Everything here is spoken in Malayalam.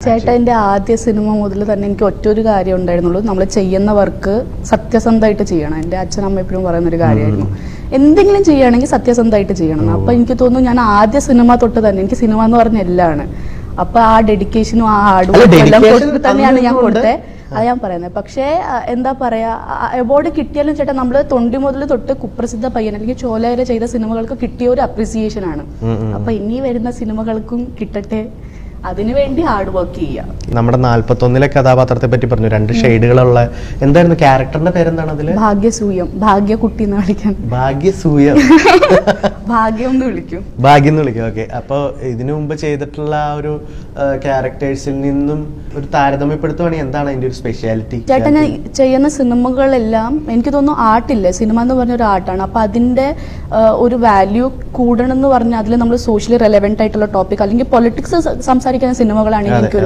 ചേട്ടാ എൻ്റെ ആദ്യ സിനിമ മുതൽ തന്നെ എനിക്ക് ഒറ്റൊരു കാര്യം ഉണ്ടായിരുന്നുള്ളൂ, നമ്മൾ ചെയ്യുന്ന വർക്ക് സത്യസന്ധമായിട്ട് ചെയ്യണം. എൻ്റെ അച്ഛനമ്മ എപ്പോഴും പറയുന്നൊരു കാര്യമായിരുന്നു, എന്തെങ്കിലും ചെയ്യുകയാണെങ്കിൽ സത്യസന്ധമായിട്ട് ചെയ്യണം. അപ്പം എനിക്ക് തോന്നുന്നു ഞാൻ ആദ്യ സിനിമ തൊട്ട് തന്നെ, എനിക്ക് സിനിമ എന്ന് പറഞ്ഞ എല്ലാമാണ്, അപ്പൊ ആ ഡെഡിക്കേഷനും ആ ഹാർഡ് വർക്കും എല്ലാം കൊടുത്ത് തന്നെയാണ് ഞാൻ കൊടുത്തത്. അത് ഞാൻ പറയുന്നത്. പക്ഷേ എന്താ പറയാ, അവാർഡ് കിട്ടിയാലും ചേട്ടാ നമ്മള് തൊണ്ടി മുതൽ തൊട്ട് കുപ്രസിദ്ധ പയ്യൻ അല്ലെങ്കിൽ ചോല വരെ ചെയ്ത സിനിമകൾക്ക് കിട്ടിയ ഒരു അപ്രീസിയേഷൻ ആണ്. അപ്പൊ ഇനി വരുന്ന സിനിമകൾക്കും കിട്ടട്ടെ, അതിനുവേണ്ടി ഹാർഡ് വർക്ക് ചെയ്യാം. നമ്മുടെ 41-ലെ കഥാപാത്രത്തെ പറ്റി പറഞ്ഞു, 2 ഷെയ്ഡുകളുള്ള, എന്തായിരുന്നു ക്യാരക്ടറിന്റെ പേരെന്താണ് അതില്? ഭാഗ്യസൂയം, ഭാഗ്യകുട്ടി എന്ന് വിളിക്കാൻ. ഭാഗ്യസൂയം, ഭാഗ്യം എന്ന് വിളിക്കും. ഭാഗ്യം എന്ന് വിളിക്കും. ഓക്കെ. അപ്പൊ ഇതിനു മുമ്പ് ചെയ്തിട്ടുള്ള ആ ഒരു ക്യാരക്ടേഴ്സിൽ നിന്നും ഒരു താരതമ്യപ്പെടുത്തുവാണെങ്കിൽ എന്താണ് അതിന്റെ ഒരു സ്പെഷ്യാലിറ്റി? ചേട്ടാ ഞാൻ ചെയ്യുന്ന സിനിമകളെല്ലാം എനിക്ക് തോന്നുന്നു ആർട്ടില്ലേ, സിനിമ എന്ന് പറഞ്ഞ ഒരു ആർട്ടാണ്. അപ്പൊ അതിന്റെ ഒരു വാല്യൂ കൂടണം എന്ന് പറഞ്ഞാൽ അതിൽ നമ്മൾ സോഷ്യലി റെലവെന്റ് ആയിട്ടുള്ള ടോപ്പിക് അല്ലെങ്കിൽ പൊളിറ്റിക്സ് സംസാരിക്കുന്ന സിനിമകളാണെങ്കിൽ എനിക്ക് ഒരുപാട്